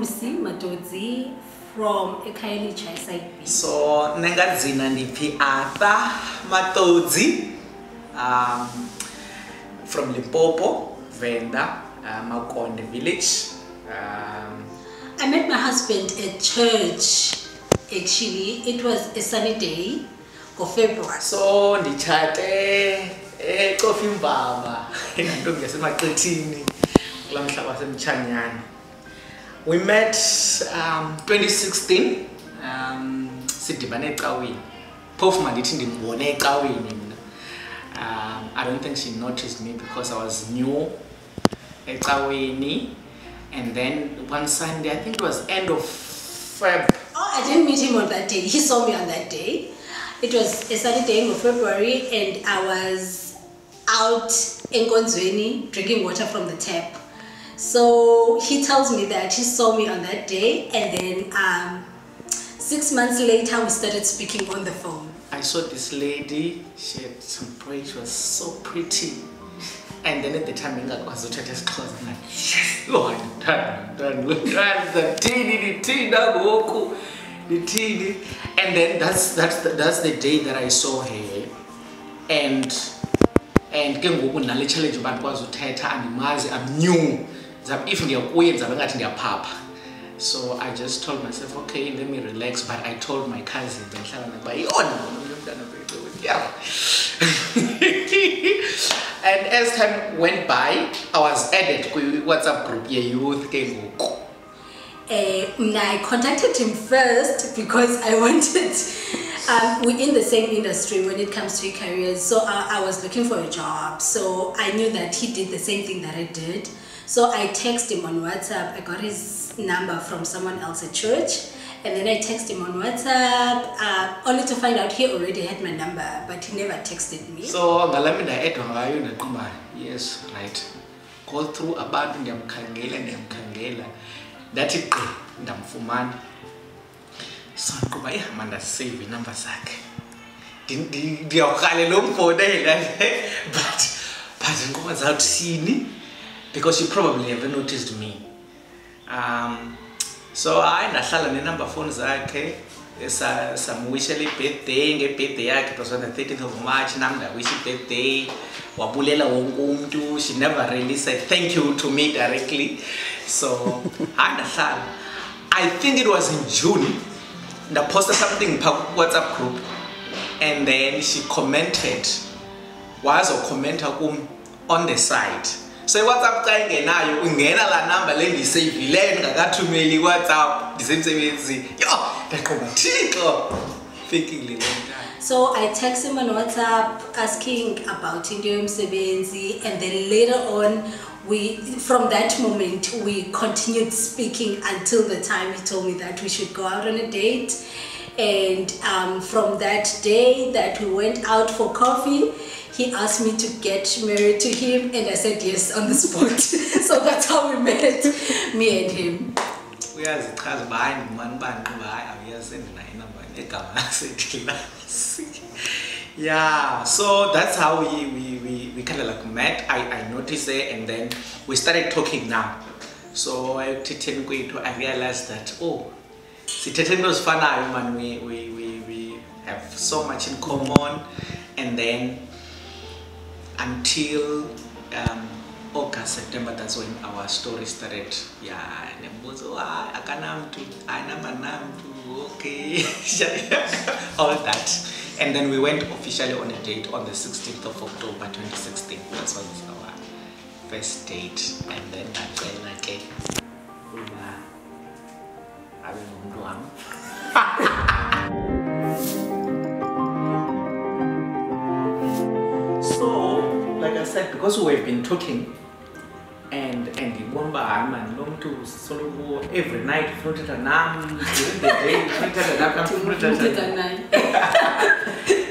Mrs Matodzi from Xhosa. So Nengadzina Nipi Ata Matodzi from Limpopo, Venda, Makonde village. I met my husband at church. Actually, it was a sunny day of February. So ndichate coffee mbaba enantombi yasemaqethini kula mhlaba wasemtshanyana. We met 2016 sidibane ecaweni. Phofu mandithi ndimbone ecaweni mina. I don't think she noticed me because I was new ecaweni. And then one Sunday, I think it was end of Feb. Oh, I didn't meet him on that day. He saw me on that day. It was a sunny day in February, and I was out in Konzweni drinking water from the tap. So he tells me that he saw me on that day, and then 6 months later, we started speaking on the phone. I saw this lady. She had some braids. She was so pretty. And then at the time, I was just close. I'm like, yes, Lord, done. The teeny. And then that's the day that I saw her. And challenge I'm new. So I just told myself, okay, let me relax. But I told my cousin, and as time went by, I was added to WhatsApp group, youth. I contacted him first because I wanted, we're in the same industry when it comes to careers, so I was looking for a job, so I knew that he did the same thing that I did. So I texted him on WhatsApp. I got his number from someone else at church, and then I texted him on WhatsApp, only to find out he already had my number, but he never texted me. So yes, right. Go through about ndiyamkhangela that it ndamfumana. So ngoba ihamba save inumber zakhe. Ndiyawukhalela umfonela but ngoba zawuthini because she probably never noticed me. So I ndahlala nenumber phone zakhe. Some wish birthday, birthday yakhe, it was on the 13th of March. Namda wish birthday. Wabulela wonke. She never really said thank you to me directly. So I think it was in June. I posted something in WhatsApp group, and then she commented. Was a commenter on the side. So WhatsApp xa ingenayo ungena la number le ndiyiseyivile ndingakathumeli WhatsApp ndisemsebenzini. Yo, ndaqonda Thixo. Thinking so I text him on WhatsApp asking about into yomsebenzi, and then later on from that moment we continued speaking until the time he told me that we should go out on a date. And from that day that we went out for coffee, he asked me to get married to him, and I said yes on the spot. So that's how we met, me and him. Yeah, so that's how we kind of like met. I noticed it, and then we started talking now. So I realized that man, we have so much in common, and then until August, September, that's when our story started. Yeah, and okay, all that. And then we went officially on a date on the 16th of October 2016. That was our first date. And then so, like I said, because we've been talking, and long to solo every night during the day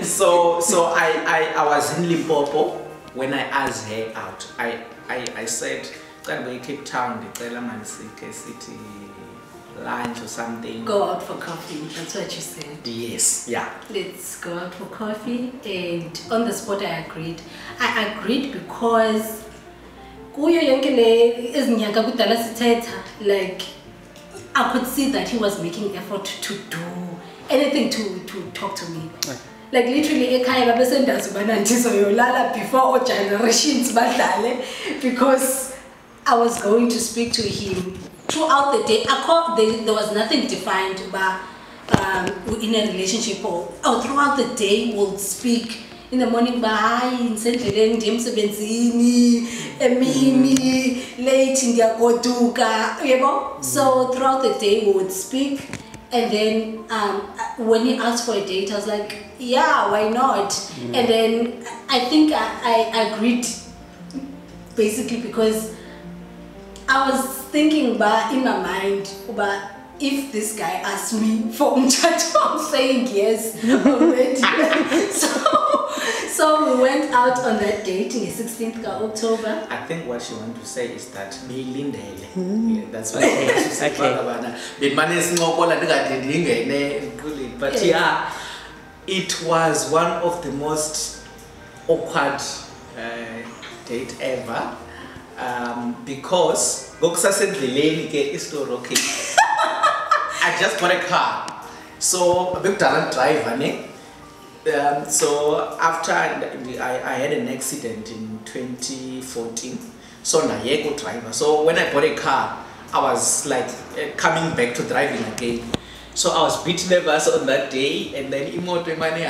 so I was in Limpopo when I asked her out. I said, can we Cape Town, the city lunch or something? Go out for coffee, that's what you said. Yes, yeah. Let's go out for coffee, and on the spot I agreed. I agreed because like I could see that he was making effort to do anything to talk to me. Okay. Like literally before all generations because I was going to speak to him throughout the day. There was nothing defined about in a relationship, or throughout the day we'll speak. In the morning, bye, in Central James Benzini, Emini, late in the Goduka, you know. So throughout the day we would speak, and then when he asked for a date, I was like, yeah, why not? And then I think I agreed, basically because I was thinking in my mind about if this guy asked me for umchato, I'm saying yes already. So we went out on that date on the 16th of October. I think what she wants to say is that yeah, that's what she wants to say. But yeah, it was one of the most awkward date ever, because I just got a car, so a big talent driver. So after I had an accident in 2014, so now I go driver. So when I bought a car, I was like coming back to driving again. So I was a bit nervous on that day, and then imoto money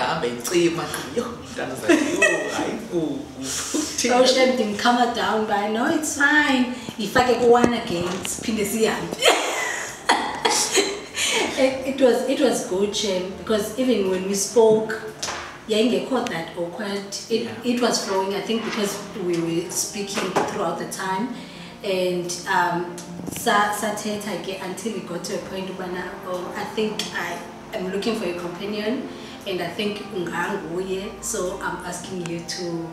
so she didn't calm down, but no, it's fine. If I can go on again, it's it was good, because even when we spoke, yeah, caught that awkward. It was flowing, I think, because we were speaking throughout the time, and until we got to a point where I think I am looking for a companion, and I think so I'm asking you to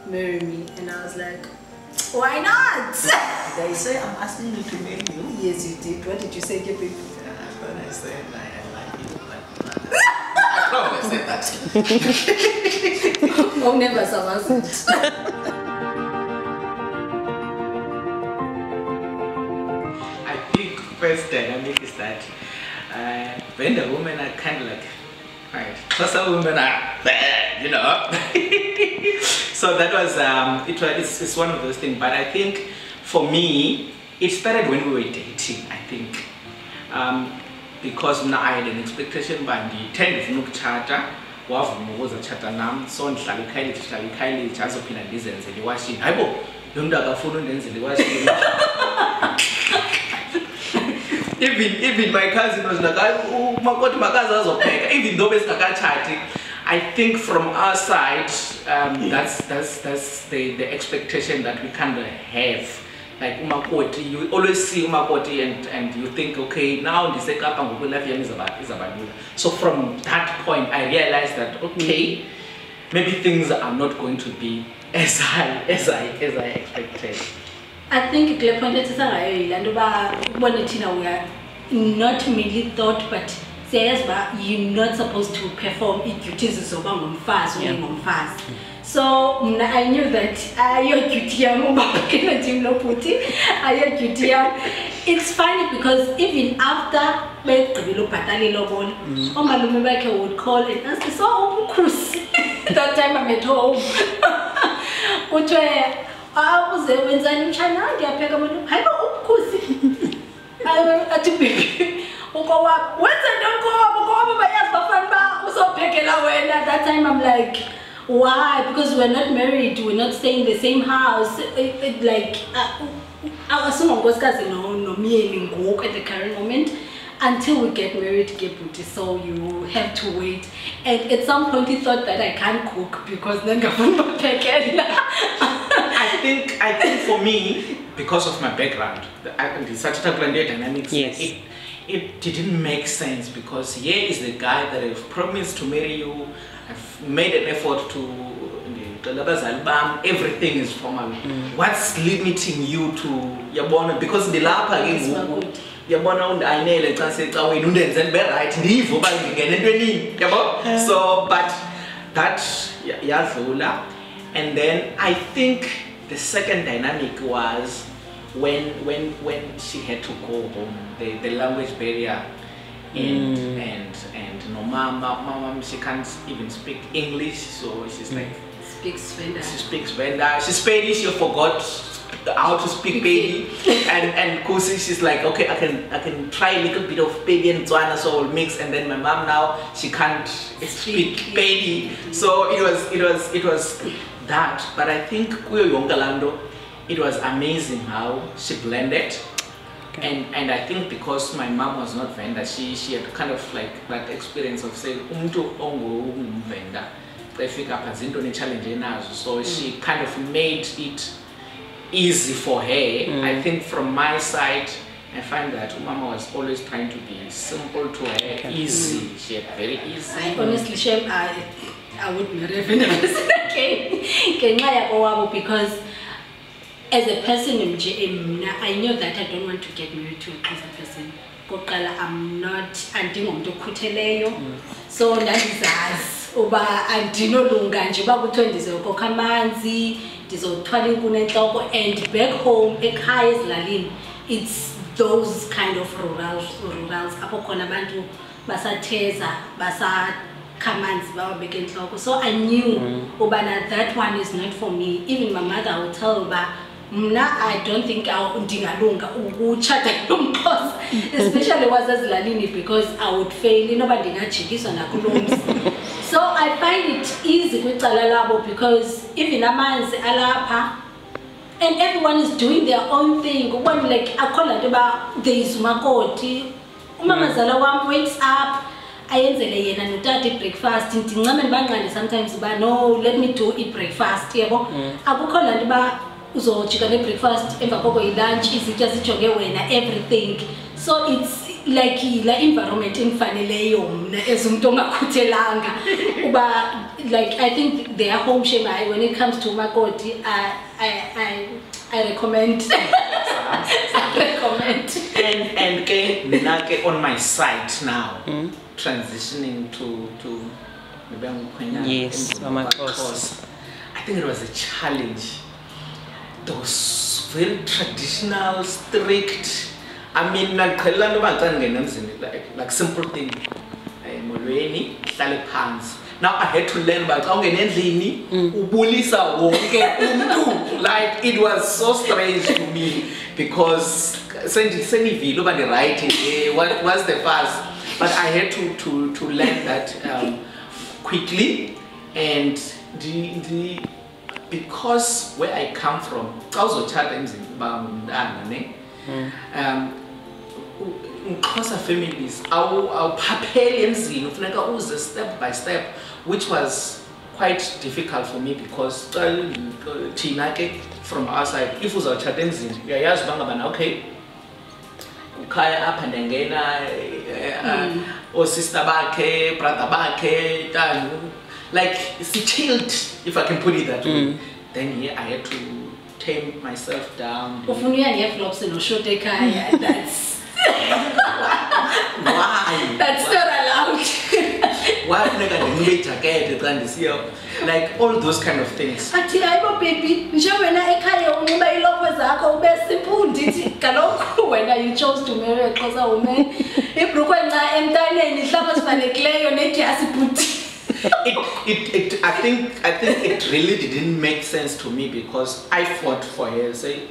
marry me. And I was like, why not? Did I say I'm asking you to marry you? Yes, you did. What did you say, Kepi? I said I like you, but I probably said that. Oh, never survive. I think first dynamic is that Venda women are kind of like, right, Xhosa women are, you know. So that was it's one of those things. But I think for me, it started when we were dating. I think. Because now I had an expectation by the 10th of charter, was a charter nam, so in Shalikali, Chazopina Dizens, and you watching. Even my cousin was like, even though I think from our side, that's the expectation that we kind of have. Like umakoti, you always see umakoti and you think, okay, now this is about. So from that point, I realized that okay, maybe things are not going to be as I expected. I think the point that we are not merely thought, but you're not supposed to perform duties of fast. So I knew that it's funny because even after would call and ask, so that time I'm at home. I was there when I'm China, at that time I'm like, why? Because we're not married, we're not staying in the same house. Like I was no at the current moment until we get married, so you have to wait. And at some point he thought that I can't cook because then I think for me, because of my background, the statutory dynamics, yes. It didn't make sense because here is the guy that I've promised to marry you. I've made an effort to everything is formal. What's limiting you to because the lapa so but that and then I think the second dynamic was when she had to go home, the language barrier, and no mom she can't even speak English, so she's like speaks Venda. She speaks Venda. She's Spanish. She forgot how to speak baby, and Kusi, she's like, okay, I can try a little bit of baby and Tswana, so we'll mix. And then my mom now she can't speak baby, so it was that. But I think Kuyo Yongalando, it was amazing how she blended. Okay. And I think because my mom was not Venda, she had kind of like that experience of saying Venda. So she kind of made it easy for her. I think from my side, I find that Mama was always trying to be simple to her, easy. She had very easy. I honestly, Shem, I would marry Venda because as a person, I know that I don't want to get married to a Xhosa person. I'm not so that is us. And back home, it's those kind of rurals. So I knew that one is not for me. Even my mother would tell her, I don't think I'll especially was as Lalini because I would fail. Nobody so I find it easy with Talalabo because even a man's alapa and everyone is doing their own thing. One like I call it about the Makoti. Mama Zalawam wakes up. I end breakfast. Sometimes no, let me do eat breakfast. I call it about so chicken breakfast, lunch, everything. So it's like the environment in Faneleum like I think they are home shame when it comes to Makoti. I recommend. I recommend. And on my side now, transitioning to yes, I think it was a challenge. Those very traditional, strict. I mean, like simple thing. Now I had to learn about like it was so strange to me because what was the past? But I had to learn that quickly, and because where I come from, Xhosa families, our step by step, which was quite difficult for me because from our side, if we are okay, Kaya up and then or sister bakhe, brother bakhe, like it's chilled, if I can put it that way. Then here I had to tame myself down. That's Why? That's not allowed. Why like all those kind of things. Baby, when you chose to marry a Xhosa woman, I think it really didn't make sense to me because I fought for her. Say,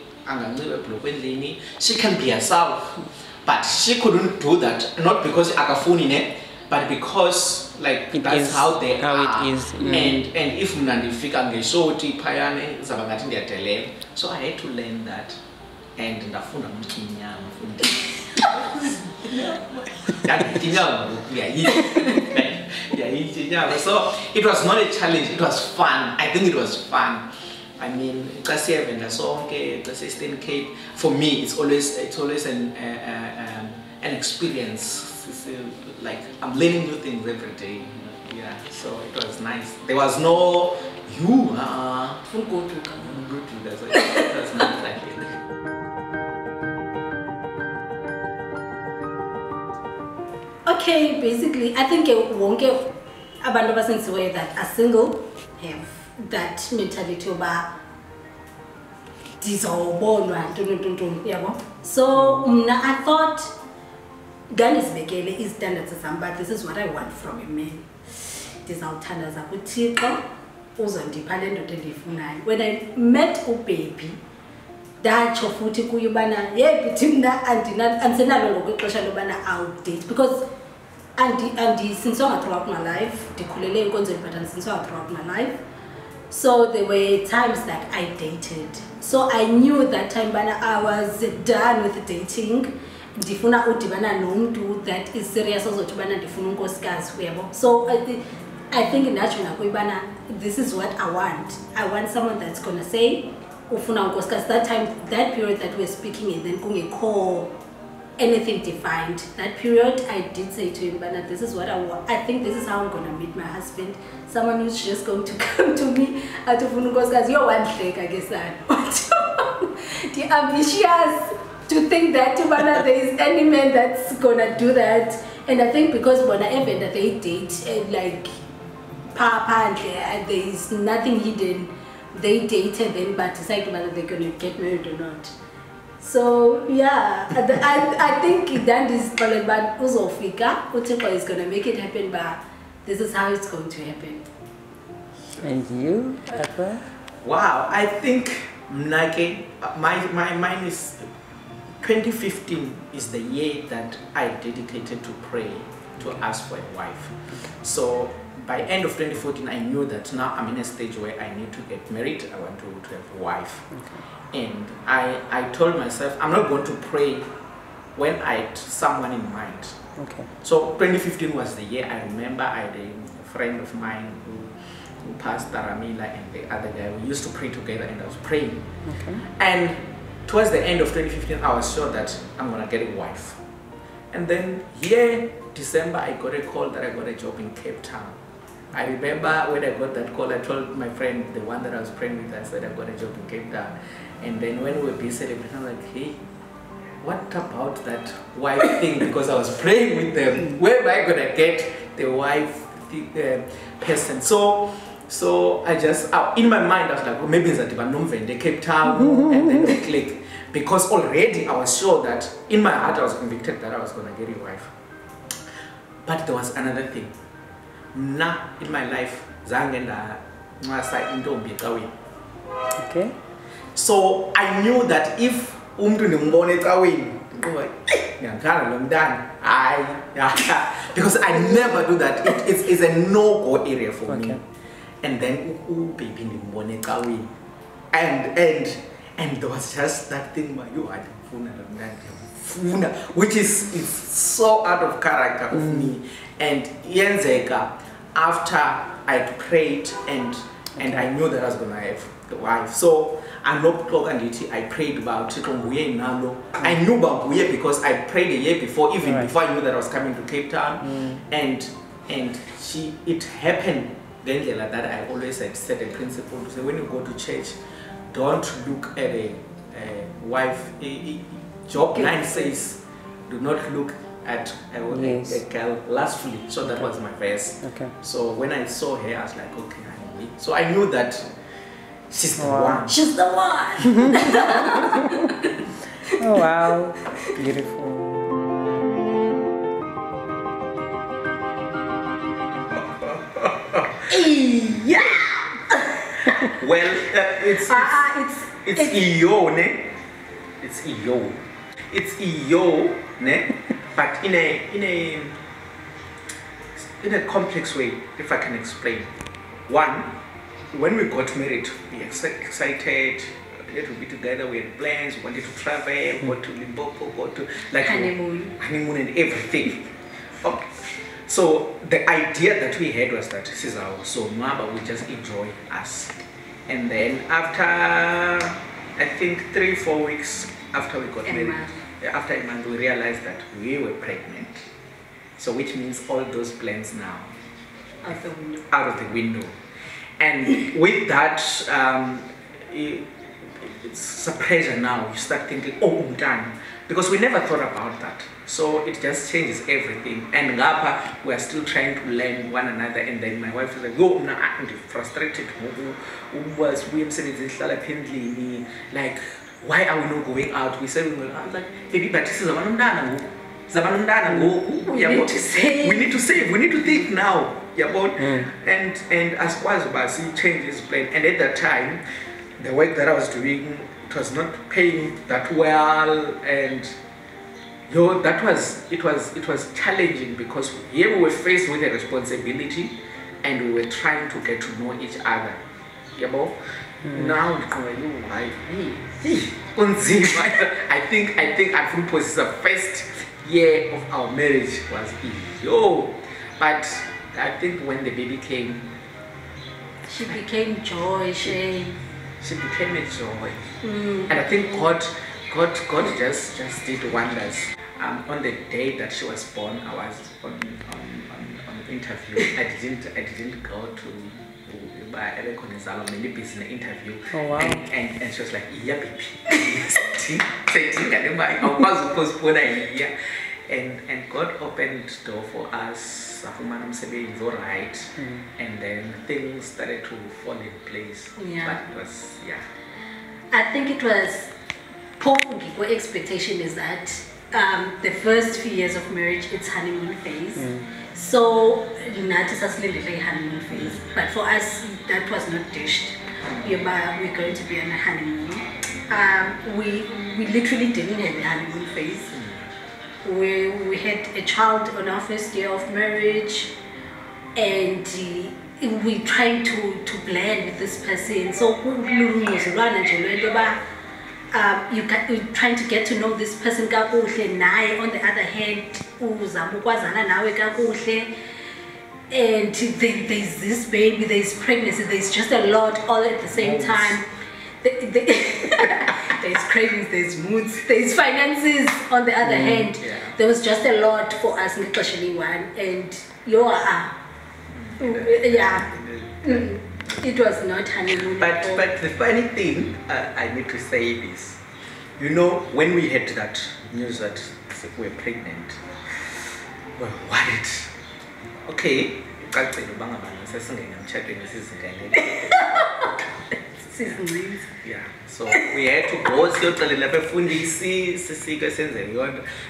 she can be herself, but she couldn't do that. Not because akafuni, but because like that's how they are. It is. And if mnandifika ngeshoti phayane zabangati ndiyadelela. So I had to learn that, and ndafunda mkinyama So it was not a challenge, it was fun. I think it was fun. I mean, Venda Cape, for me it's always an experience. It's like I'm learning new things every day. Yeah, so it was nice. There was no you go to that's it was nice, I think. Okay, basically, I think wonke abantu abasenziweyo that are single have that mentality about dizobonwa ntonto yabo. So I thought ngandizibekele izitandard zami, but this is what I want from a man. Ndizawuthandaza kuThixo uzondipha le ndoda endiyifunayo. When I met uBaby, ndatsho futhi kuye ubana hey bithi mna andinalo ngokwexesha lobana I'll date because since throughout my life ndikhulele enkonzweni but since throughout my life. So there were times that I dated. So I knew that time bana I was done with dating. Ndifuna udibana nomuntu that is serious ozothi bana ndifuna unkosikazi uyabo. So I think nacho nakuyibana this is what I want. I want someone that's gonna say ufuna unkosikazi. That time, that period that we're speaking and then kungekho anything defined. That period I did say to him bana this is what I want. I think this is how I'm gonna meet my husband. Someone who's just going to come to me atufuna unkosikazi. You're one thing, I guess that. The ambitious to think that there is any man that's gonna do that. And I think because when I ever that they date like papa and there is nothing hidden, they dated then but decided whether they're gonna get married or not. So yeah, I think that is all about uzofika. Uthixo is gonna make it happen, but this is how it's going to happen. And you, Papa? Wow, I think mine is 2015 is the year that I dedicated to pray to ask for a wife. So by end of 2014, I knew that now I'm in a stage where I need to get married. I want to have a wife. Okay. And I told myself, I'm not going to pray when I had someone in mind. Okay. So 2015 was the year. I remember I had a friend of mine who passed Taramila and the other guy. We used to pray together and I was praying. Okay. And towards the end of 2015, I was sure that I'm going to get a wife. And then here, December, I got a call that I got a job in Cape Town. I remember when I got that call, I told my friend, the one that I was praying with, I said I got a job in Cape Town. And then when we were busy celebrating, I'm like, hey, what about that wife thing? Because I was praying with them. Where am I going to get the wife person? So I just, in my mind, I was like, well, maybe it's a Venda Cape Town, and then I click. Because already I was sure that, in my heart, I was convicted that I was going to get a wife. But there was another thing. Now, in my life, okay. So I knew that if because I never do that. It's a no-go area for me. and then baby ndimbone ecaweni, and there was just that thing where you had which is so out of character of me. And yenzeka after I'd prayed and I knew that I was gonna have the wife. So I prayed about it. I knew about Buye because I prayed a year before, even before I knew that I was coming to Cape Town. And it happened then that I always had set a principle to say, when you go to church, don't look at a wife. Job 9 says, do not look at a girl lustfully. So that was my verse. Okay. So when I saw her, I was like, okay, so I knew that she's the one. She's the one. Oh wow, beautiful. Yeah. Well, it's Iyo, ne? It's Iyo. It's Iyo, ne? But in a complex way, if I can explain. One, when we got married, we were excited. We had to be together. We had plans. We wanted to travel, go to Limpopo, go to like honeymoon and everything. Okay. So the idea that we had was that this is our soul, but we just enjoy us. And then after, I think 3-4 weeks after we got married, after a month, we realized that we were pregnant. So which means all those plans now out of the window. And with that, it's a pressure now. You start thinking, oh, I'm done. Because we never thought about that. So it just changes everything. And Ngapa, we are still trying to learn one another. And then my wife was like, oh, I'm frustrated. Like, why are we not going out? We said, I'm like, baby, but this is a man. We need to save. We need to save. We need to think now. And as far as he changed his plan, and at that time, the work that I was doing, it was not paying that well, and it was challenging because here we were faced with a responsibility, and we were trying to get to know each other. Now I think Afropos the first year of our marriage was but I think when the baby came, she became joy. She became a joy. And I think God just did wonders. On the day that she was born, I was on interview. I didn't go to maybe business interview. Oh, wow. And she was like, yeah, baby. And God opened the door for us. Right, and then things started to fall in place. Yeah. But it was, I think it was poor expectation is that the first few years of marriage, it's honeymoon phase. So not necessarily honeymoon phase, but for us that was not dished. We're going to be on a honeymoon. We literally didn't have a honeymoon phase. We had a child on our first year of marriage, and we trying to blend with this person. So you're trying to get to know this person. On the other hand, and there's this baby, there's pregnancy, there's just a lot all at the same time. There's cravings, there's moods, there's finances on the other hand. There was just a lot for us, especially one, and it was not honeymoon. But the funny thing, I need to say this. When we had that news that we were pregnant, we were worried. Okay, yeah, so we had to go.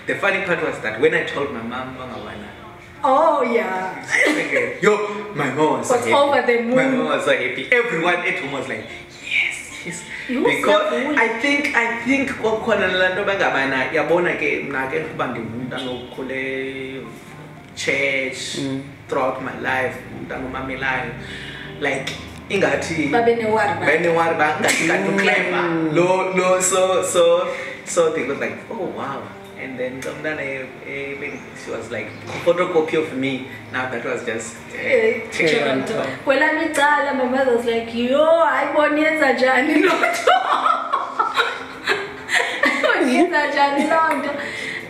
The funny part was that when I told my mom, oh yeah, my mom was so happy. Over the moon. My mom was so happy. Everyone at home was like, yes. Because I think church throughout my life, like ingathi Babenewari. clever. No, so they were like, oh wow. And then she was like photocopy of me. Now that was just Well, my mother was like, yo, I want to Johnny Lotto. Johnny Lotto.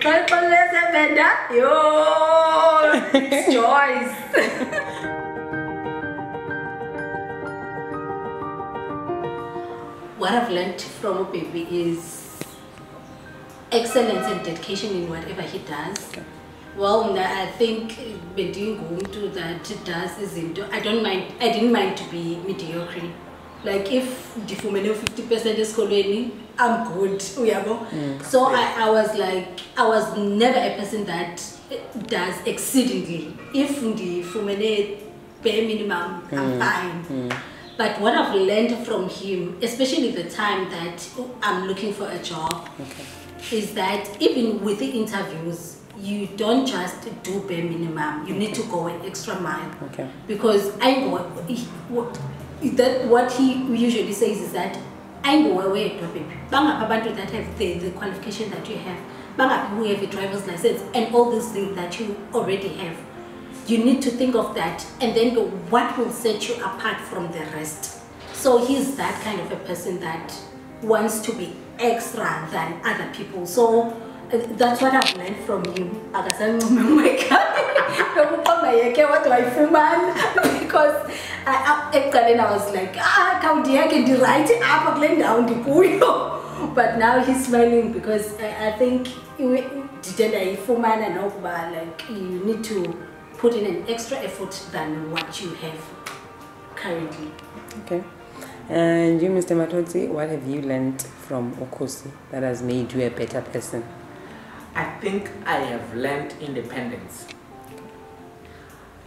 But Venda, yo, it's choice. What I've learned from a baby is excellence and dedication in whatever he does. Well, I think when going to that does is into, I didn't mind to be mediocre. Like if the 50% is colony, I'm good. So I was never a person that does exceedingly. If the bare minimum, I'm fine. But what I've learned from him, especially the time that I'm looking for a job, is that even with the interviews, you don't just do bare minimum. You need to go an extra mile. Because what he usually says is that I go away that have the qualification that you have, who have a driver's license and all these things that you already have. You need to think of that and then go, what will set you apart from the rest? So he's that kind of a person that wants to be extra than other people. So that's what I've learned from him. What do I feel, because I was like, I can write it up, but now he's smiling because I think like you need to put in an extra effort than what you have currently. Okay. And you, Mr. Matodzi, what have you learned from Xhosa that has made you a better person? I think I have learned independence.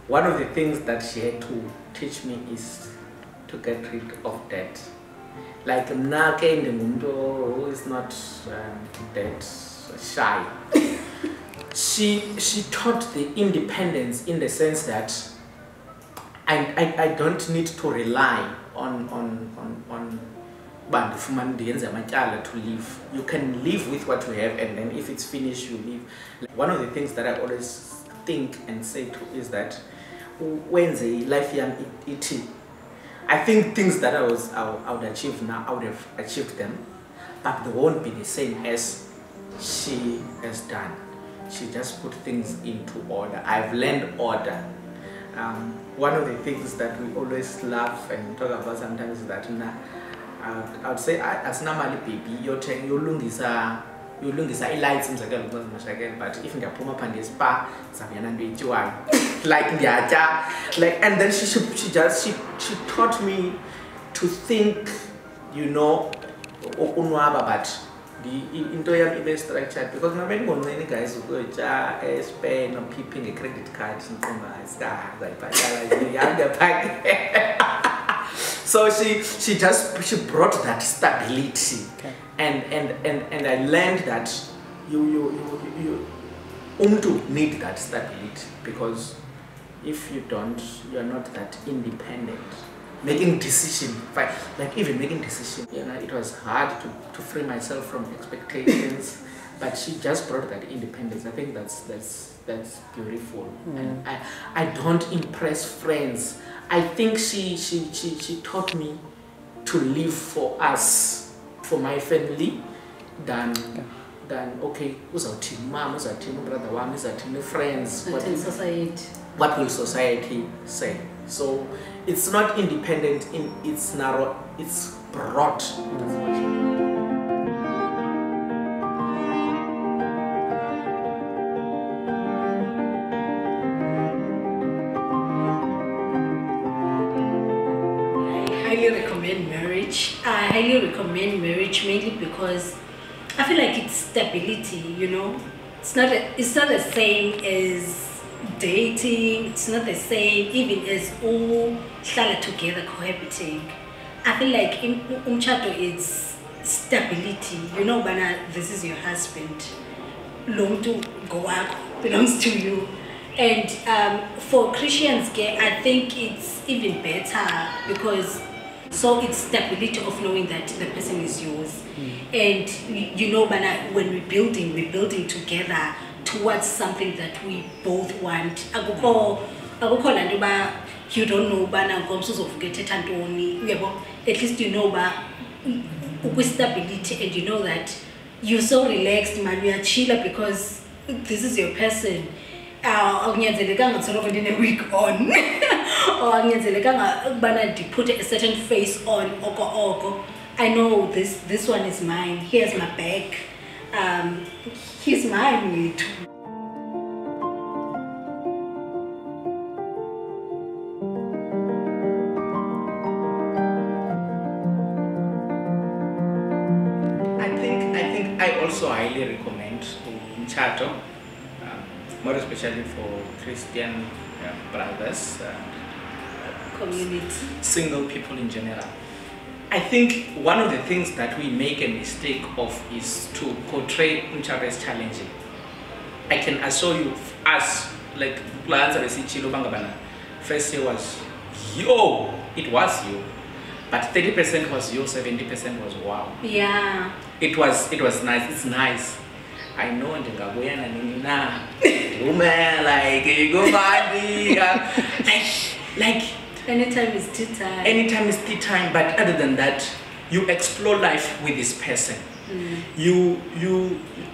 One of the things that she had to teach me is to get rid of debt. Like Mnake who is not debt shy. She taught the independence in the sense that I don't need to rely on to live. You can live with what you have, and then if it's finished, you leave. One of the things that I always think and say too is that when the life young I think things that I would achieve now, I would have achieved them, but they won't be the same as she has done. She just put things into order. I've learned order. One of the things that we always laugh and talk about sometimes is that I would say as normally baby you're telling you lungisa lights but if you puma pandis pa like and then she taught me to think, you know, but into your structured, because no many guys who go spend on peeping a credit card so she brought that stability. And I learned that you need that stability, because if you don't, you are not that independent. Making decision, like even making decision, you know, it was hard to free myself from expectations, but she just brought that independence. I think that's beautiful. And I don't impress friends. I think she taught me to live for us, for my family, than okay, who's our team mom, who's our team brother, who's our team friends, what will society say? So it's not independent in its narrow, it's broad. I highly recommend marriage mainly because I feel like it's stability, you know. It's not the same as dating, it's not the same even as all hlala together cohabiting. I feel like in umshado it's stability, you know, bana this is your husband, long to go up belongs to you, And for Christians, I think it's even better because so it's stability of knowing that the person is yours. And you know, when we're building together towards something that we both want. You don't know, at least you know with stability, and you know that you're so relaxed, man, you are chiller because this is your person. Sort of in a week on or put a certain face on I know this one is mine, here's my back, he's mine too. I also highly recommend umtshato, more especially for Christian brothers, community, single people in general. I think one of the things that we make a mistake of is to portray umtshato as challenging. I can assure you, us like first year was yo, it was you, but 30% was you, 70% was wow. Yeah. It was nice. It's nice. I know and woman like you go like anytime is tea time. Anytime is tea time, but other than that, you explore life with this person.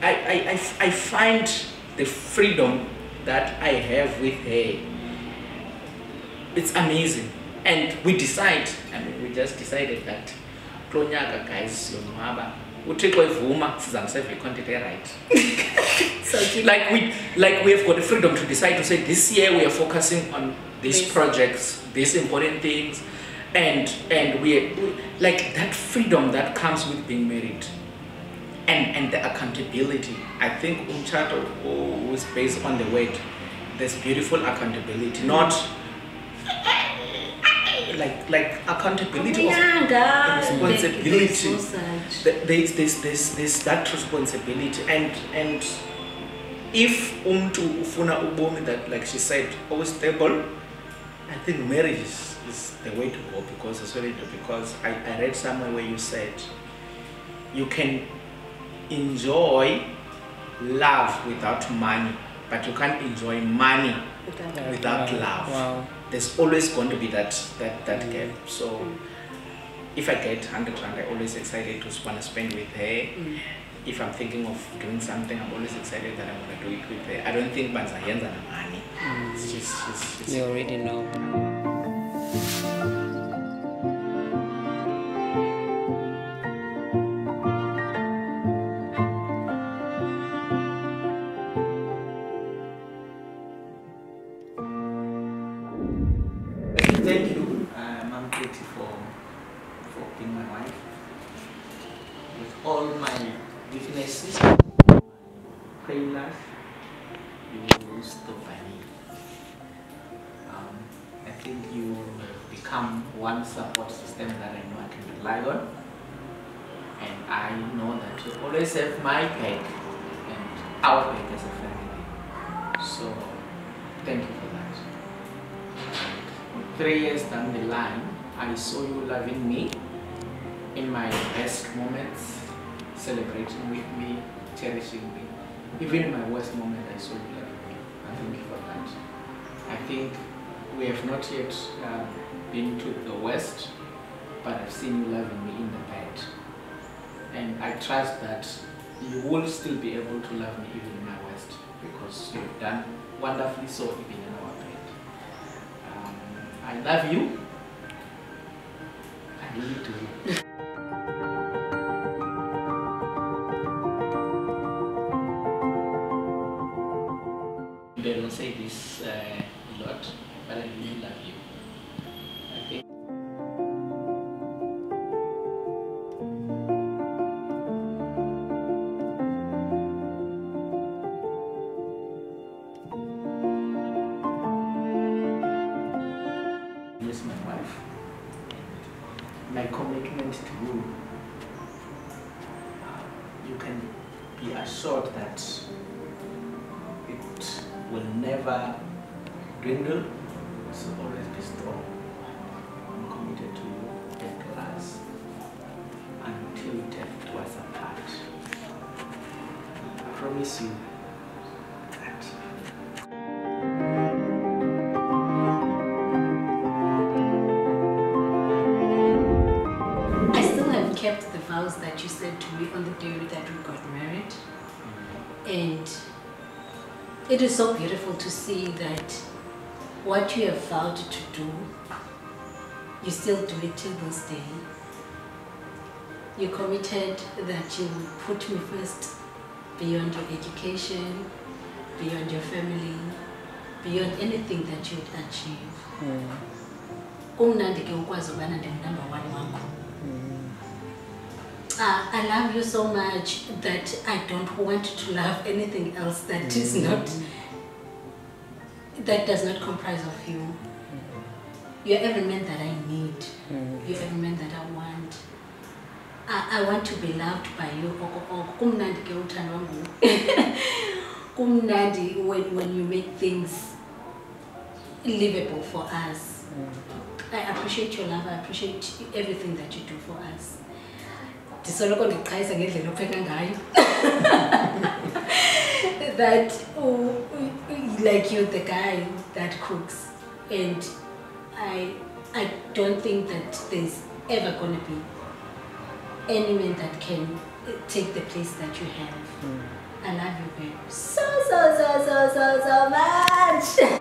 I find the freedom that I have with her. It's amazing. And we decide, we just decided that guys, right. So like we have got the freedom to decide to say this year we are focusing on these projects, these important things, and we like that freedom that comes with being married, and the accountability. I think umtshato was based on the word. There's beautiful accountability, not like accountability of responsibility. There's that responsibility, and if to ufuna ubomi that, like she said, always stable, I think marriage is the way to go, because I read somewhere where you said you can enjoy love without money, but you can't enjoy money without love. Wow. There's always going to be that gap. So if I get 100 rand, I'm always excited to want to spend with her. If I'm thinking of doing something, I'm always excited that I'm going to do it with her. I don't think banza yenza na money. It's just You already know. Thank you, Mom Katie, for being my wife. With all my weaknesses, failures, you stood by me. I think you have become one support system that I know I can rely on. And I know that you always have my back and our back as a family. So, thank you for that. 3 years down the line, I saw you loving me in my best moments, celebrating with me, cherishing me. Even in my worst moment, I saw you loving me. I thank you for that. I think we have not yet been to the West, but I've seen you loving me in the bed. And I trust that you will still be able to love me even in my West, because you've done wonderfully so even in our bed. I love you. I really do. They don't say this a lot, but I really love you. I think. Yes, my wife. My commitment to you, you can be assured that it will never dwindle, so always be strong. I'm committed to you and to us until death do us apart. I promise you that. I still have kept the vows that you said to me on the day that we got married. And it is so beautiful to see that what you have vowed to do, you still do it till this day. You committed that you would put me first beyond your education, beyond your family, beyond anything that you would achieve. Number one wakho. I love you so much that I don't want to love anything else that is not, that does not comprise of you. You're every man that I need. You're every man that I want. I want to be loved by you. When you make things livable for us. I appreciate your love. I appreciate everything that you do for us. That like you're the guy that cooks, and I don't think that there's ever gonna be any man that can take the place that you have. I love you, babe, so much.